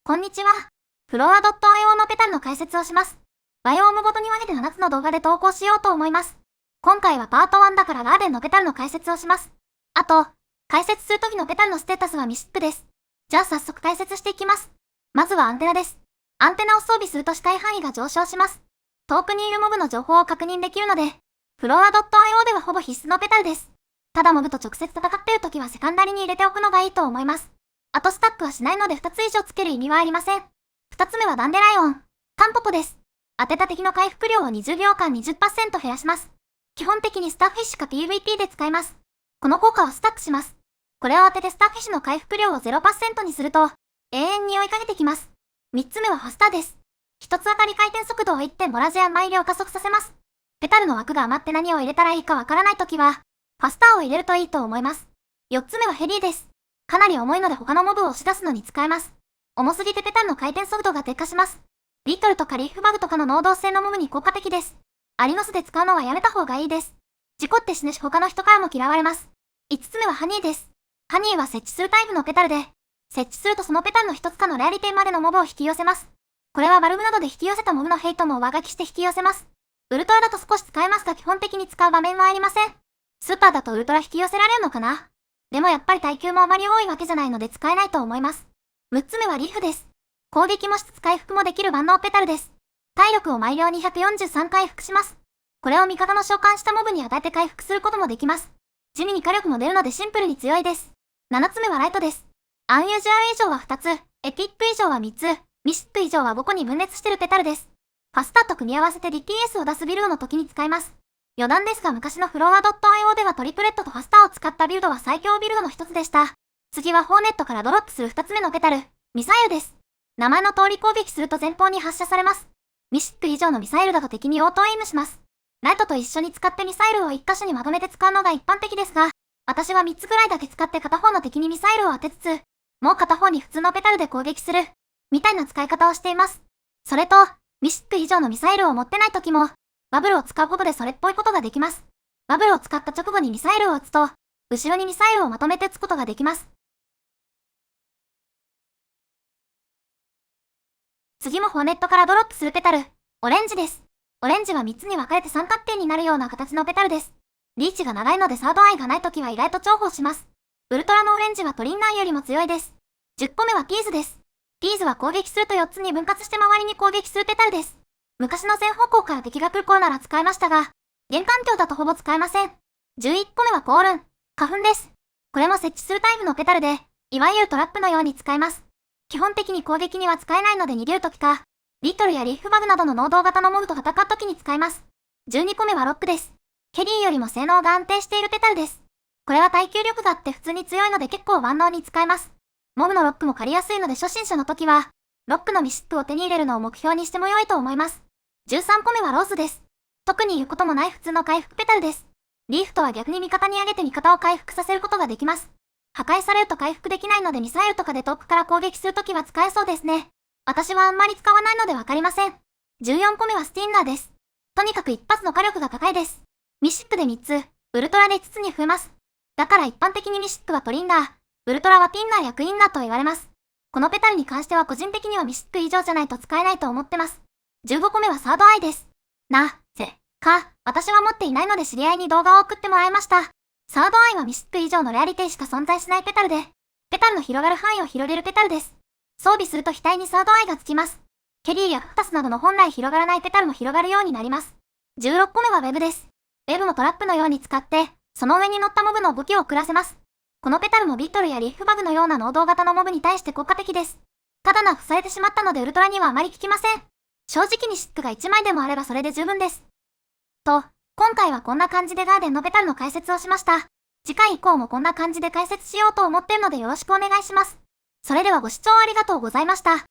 こんにちは。フロア .io のペタルの解説をします。バイオームごとに分けて7つの動画で投稿しようと思います。今回はパート1だからガーデンのペタルの解説をします。あと、解説するときのペタルのステータスはミシックです。じゃあ早速解説していきます。まずはアンテナです。アンテナを装備すると視界範囲が上昇します。遠くにいるモブの情報を確認できるので、フロア .io ではほぼ必須のペタルです。ただモブと直接戦っているときはセカンダリに入れておくのがいいと思います。あとスタックはしないので2つ以上つける意味はありません。2つ目はダンデライオン、タンポポです。当てた敵の回復量を20秒間 20% 減らします。基本的にスターフィッシュか PVP で使います。この効果をスタックします。これを当ててスターフィッシュの回復量を 0% にすると、永遠に追いかけてきます。3つ目はファスターです。1つ当たり回転速度を1.5ラジアンマイルを加速させます。ペタルの枠が余って何を入れたらいいかわからないときは、ファスターを入れるといいと思います。4つ目はヘリーです。かなり重いので他のモブを押し出すのに使えます。重すぎてペタルの回転速度が低下します。リトルとかリーフバグとかの能動性のモブに効果的です。アリノスで使うのはやめた方がいいです。事故って死ぬし他の人からも嫌われます。5つ目はハニーです。ハニーは設置するタイプのペタルで、設置するとそのペタルの一つかのレアリティまでのモブを引き寄せます。これはバルブなどで引き寄せたモブのヘイトも上書きして引き寄せます。ウルトラだと少し使えますが基本的に使う場面はありません。スーパーだとウルトラ引き寄せられるのかな？でもやっぱり耐久もあまり多いわけじゃないので使えないと思います。6つ目はリーフです。攻撃もしつつ回復もできる万能ペタルです。体力を毎秒243回復します。これを味方の召喚したモブに与えて回復することもできます。地味に火力も出るのでシンプルに強いです。7つ目はライトです。アンユージュアル以上は2つ、エピック以上は3つ、ミシック以上は5個に分裂してるペタルです。ファスターと組み合わせて DPS を出すビルドの時に使います。余談ですが昔のフロア .io ではトリプレットとファスターを使ったビルドは最強ビルドの一つでした。次はホーネットからドロップする2つ目のペタル、ミサイルです。名前の通り攻撃すると前方に発射されます。ミシック以上のミサイルだと敵にオートエイムします。ライトと一緒に使ってミサイルを1箇所にまとめて使うのが一般的ですが、私は3つぐらいだけ使って片方の敵にミサイルを当てつつ、もう片方に普通のペタルで攻撃する、みたいな使い方をしています。それと、ミシック以上のミサイルを持ってない時も、バブルを使うことでそれっぽいことができます。バブルを使った直後にミサイルを撃つと、後ろにミサイルをまとめて撃つことができます。次もホーネットからドロップするペタル、オレンジです。オレンジは3つに分かれて三角形になるような形のペタルです。リーチが長いのでサードアイがないときは意外と重宝します。ウルトラのオレンジはトリンナーよりも強いです。10個目はティーズです。ティーズは攻撃すると4つに分割して周りに攻撃するペタルです。昔の全方向から敵が来る頃なら使えましたが、現環境だとほぼ使えません。11個目はコールン、花粉です。これも設置するタイプのペタルで、いわゆるトラップのように使えます。基本的に攻撃には使えないので逃げるときか、リトルやリーフバグなどの能動型のモブと戦うときに使えます。12個目はロックです。ケリーよりも性能が安定しているペタルです。これは耐久力があって普通に強いので結構万能に使えます。モブのロックも借りやすいので初心者の時は、ロックのミシックを手に入れるのを目標にしても良いと思います。13個目はローズです。特に言うこともない普通の回復ペタルです。リーフとは逆に味方に上げて味方を回復させることができます。破壊されると回復できないのでミサイルとかで遠くから攻撃するときは使えそうですね。私はあんまり使わないのでわかりません。14個目はスティンナーです。とにかく一発の火力が高いです。ミシックで3つ、ウルトラで5つに増えます。だから一般的にミシックはトリンナー、ウルトラはティンナーやクインナーと言われます。このペタルに関しては個人的にはミシック以上じゃないと使えないと思ってます。15個目はサードアイです。私は持っていないので知り合いに動画を送ってもらいました。サードアイはミシック以上のレアリティしか存在しないペタルで、ペタルの広がる範囲を広げるペタルです。装備すると額にサードアイがつきます。ケリーやフタスなどの本来広がらないペタルも広がるようになります。16個目はウェブです。ウェブもトラップのように使って、その上に乗ったモブの武器を送らせます。このペタルもビットルやリーフバグのような能動型のモブに対して効果的です。ただ塞いでしまったのでウルトラにはあまり効きません。正直にシックが1枚でもあればそれで十分です。と、今回はこんな感じでガーデンのペタルの解説をしました。次回以降もこんな感じで解説しようと思ってるのでよろしくお願いします。それではご視聴ありがとうございました。